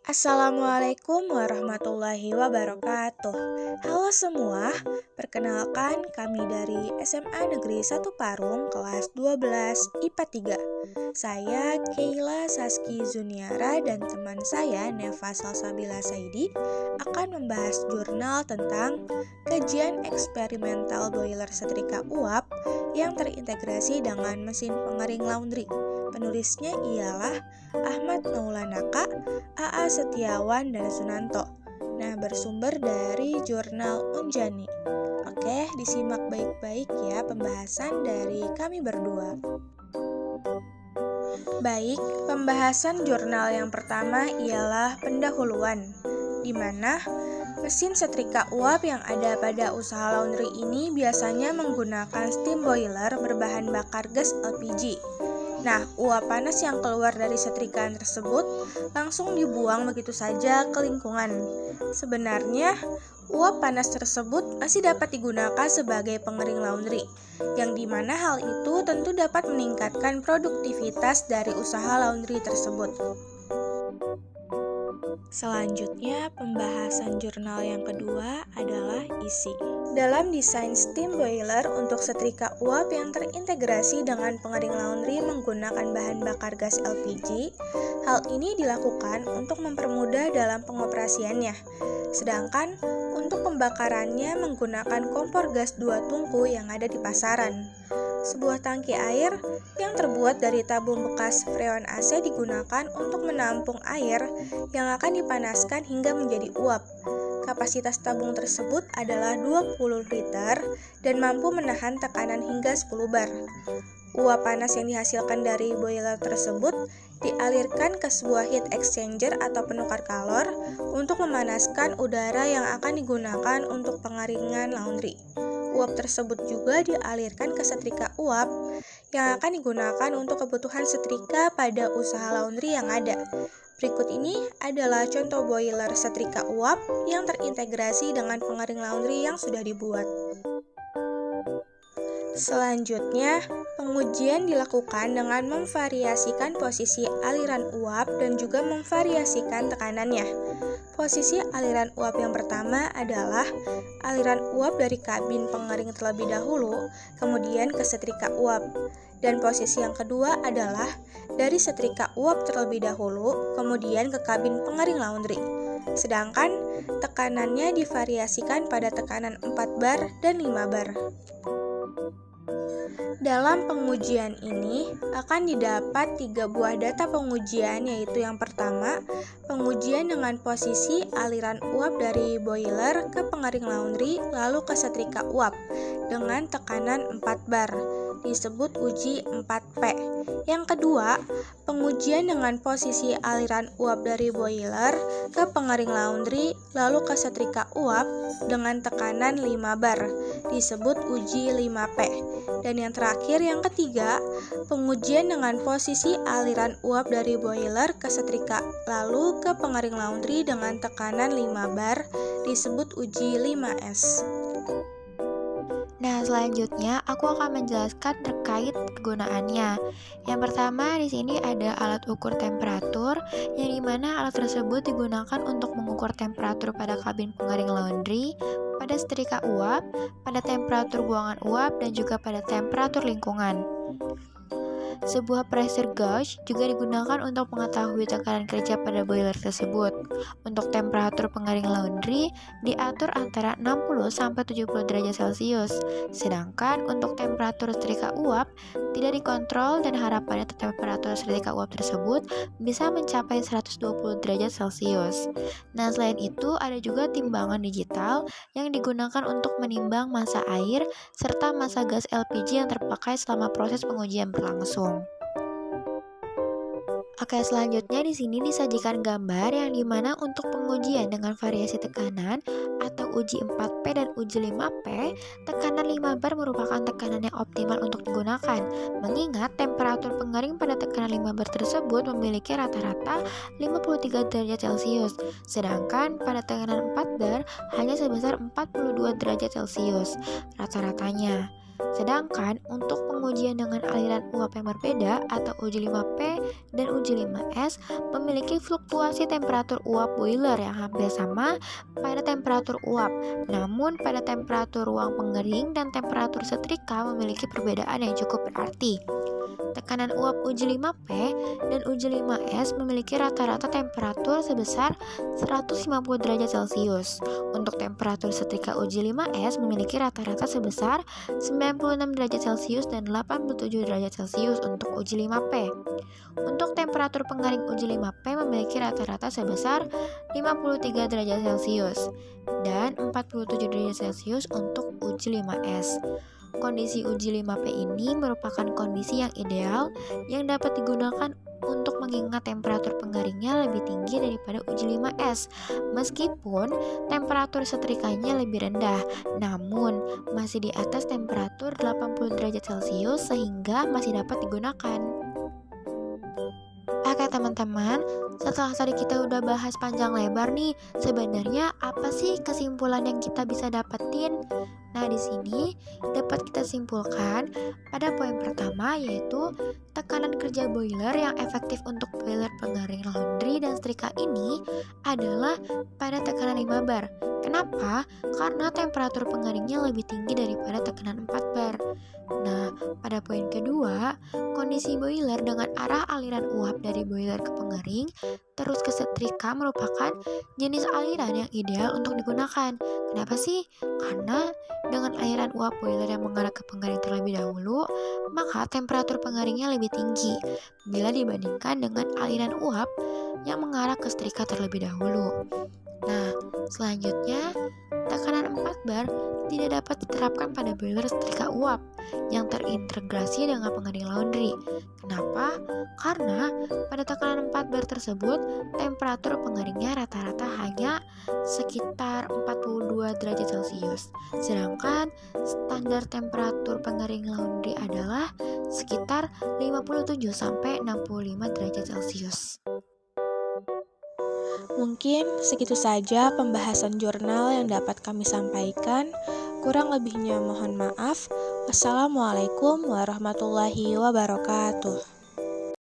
Assalamualaikum warahmatullahi wabarakatuh. Halo semua, perkenalkan kami dari SMA Negeri 1 Parung kelas 12 IPA 3. Saya Keila Saski Zuniara dan teman saya Neva Salsabila Saidi akan membahas jurnal tentang kajian eksperimental boiler setrika uap yang terintegrasi dengan mesin pengering laundry. Penulisnya ialah Ahmad Maulanaka, AA Setiawan, dan Sunanto. Nah, bersumber dari jurnal Unjani. Oke, disimak baik-baik ya pembahasan dari kami berdua. Baik, pembahasan jurnal yang pertama ialah pendahuluan, di mana mesin setrika uap yang ada pada usaha laundry ini biasanya menggunakan steam boiler berbahan bakar gas LPG. Nah, uap panas yang keluar dari setrikaan tersebut langsung dibuang begitu saja ke lingkungan. Sebenarnya, uap panas tersebut masih dapat digunakan sebagai pengering laundry, yang dimana hal itu tentu dapat meningkatkan produktivitas dari usaha laundry tersebut. Selanjutnya, pembahasan jurnal yang kedua adalah isi. Dalam desain steam boiler untuk setrika uap yang terintegrasi dengan pengering laundry menggunakan bahan bakar gas LPG, hal ini dilakukan untuk mempermudah dalam pengoperasiannya. Sedangkan untuk pembakarannya menggunakan kompor gas 2 tungku yang ada di pasaran. Sebuah tangki air yang terbuat dari tabung bekas freon AC digunakan untuk menampung air yang akan dipanaskan hingga menjadi uap. Kapasitas tabung tersebut adalah 20 liter dan mampu menahan tekanan hingga 10 bar. Uap panas yang dihasilkan dari boiler tersebut dialirkan ke sebuah heat exchanger atau penukar kalor untuk memanaskan udara yang akan digunakan untuk pengeringan laundry. Uap tersebut juga dialirkan ke setrika uap yang akan digunakan untuk kebutuhan setrika pada usaha laundry yang ada. Berikut ini adalah contoh boiler setrika uap yang terintegrasi dengan pengering laundry yang sudah dibuat. Selanjutnya, pengujian dilakukan dengan memvariasikan posisi aliran uap dan juga memvariasikan tekanannya. Posisi aliran uap yang pertama adalah aliran uap dari kabin pengering terlebih dahulu, kemudian ke setrika uap. Dan posisi yang kedua adalah dari setrika uap terlebih dahulu, kemudian ke kabin pengering laundry. Sedangkan tekanannya divariasikan pada tekanan 4 bar dan 5 bar. Dalam pengujian ini akan didapat 3 buah data pengujian, yaitu yang pertama, pengujian dengan posisi aliran uap dari boiler ke pengering laundry lalu ke setrika uap dengan tekanan 4 bar, disebut uji 4P. Yang kedua, pengujian dengan posisi aliran uap dari boiler ke pengering laundry lalu ke setrika uap dengan tekanan 5 bar, disebut uji 5P. Dan yang terakhir, yang ketiga, pengujian dengan posisi aliran uap dari boiler ke setrika lalu ke pengering laundry dengan tekanan 5 bar, disebut uji 5S. Nah, selanjutnya aku akan menjelaskan terkait kegunaannya. Yang pertama, di sini ada alat ukur temperatur, yang dimana alat tersebut digunakan untuk mengukur temperatur pada kabin pengering laundry, pada setrika uap, pada temperatur buangan uap, dan juga pada temperatur lingkungan. Sebuah pressure gauge juga digunakan untuk mengetahui tekanan kerja pada boiler tersebut. Untuk temperatur pengering laundry diatur antara 60-70 derajat Celcius. Sedangkan untuk temperatur setrika uap tidak dikontrol dan harapannya temperatur setrika uap tersebut bisa mencapai 120 derajat Celcius. Nah, selain itu ada juga timbangan digital yang digunakan untuk menimbang massa air serta massa gas LPG yang terpakai selama proses pengujian berlangsung. Oke, selanjutnya di sini disajikan gambar yang dimana untuk pengujian dengan variasi tekanan atau uji 4P dan uji 5P, tekanan 5 bar merupakan tekanan yang optimal untuk digunakan, mengingat temperatur pengering pada tekanan 5 bar tersebut memiliki rata-rata 53 derajat Celcius, sedangkan pada tekanan 4 bar hanya sebesar 42 derajat Celcius rata-ratanya. Sedangkan untuk pengujian dengan aliran uap yang berbeda atau uji 5P dan uji 5S memiliki fluktuasi temperatur uap boiler yang hampir sama pada temperatur uap. Namun pada temperatur ruang pengering dan temperatur setrika memiliki perbedaan yang cukup berarti. Tekanan uap uji 5P dan uji 5S memiliki rata-rata temperatur sebesar 150 derajat Celcius. Untuk temperatur setrika uji 5S memiliki rata-rata sebesar 96 derajat Celcius dan 87 derajat Celcius untuk uji 5P. Untuk temperatur pengering uji 5P memiliki rata-rata sebesar 53 derajat Celcius dan 47 derajat Celcius untuk uji 5S. Kondisi uji 5P ini merupakan kondisi yang ideal yang dapat digunakan untuk mengingat temperatur pengeringnya lebih tinggi daripada uji 5S. Meskipun temperatur setrikanya lebih rendah, namun masih di atas temperatur 80 derajat Celcius sehingga masih dapat digunakan. Oke teman-teman, setelah tadi kita udah bahas panjang lebar nih, sebenarnya apa sih kesimpulan yang kita bisa dapetin? Nah, di sini dapat kita simpulkan pada poin pertama yaitu tekanan kerja boiler yang efektif untuk boiler pengering laundry dan setrika ini adalah pada tekanan 5 bar. Kenapa? Karena temperatur pengeringnya lebih tinggi daripada tekanan 4 bar. Nah, pada poin kedua, kondisi boiler dengan arah aliran uap dari boiler ke pengering terus ke setrika merupakan jenis aliran yang ideal untuk digunakan. Kenapa sih? Karena dengan aliran uap boiler yang mengarah ke pengering terlebih dahulu, maka temperatur pengeringnya lebih tinggi bila dibandingkan dengan aliran uap yang mengarah ke setrika terlebih dahulu. Nah, selanjutnya, tekanan 4 bar tidak dapat diterapkan pada boiler setrika uap yang terintegrasi dengan pengering laundry. Kenapa? Karena pada tekanan 4 bar tersebut, temperatur pengeringnya rata-rata hanya sekitar 42 derajat Celcius. Sedangkan standar temperatur pengering laundry adalah sekitar 57-65 derajat Celcius. Mungkin segitu saja pembahasan jurnal yang dapat kami sampaikan. Kurang lebihnya mohon maaf. Wassalamualaikum warahmatullahi wabarakatuh.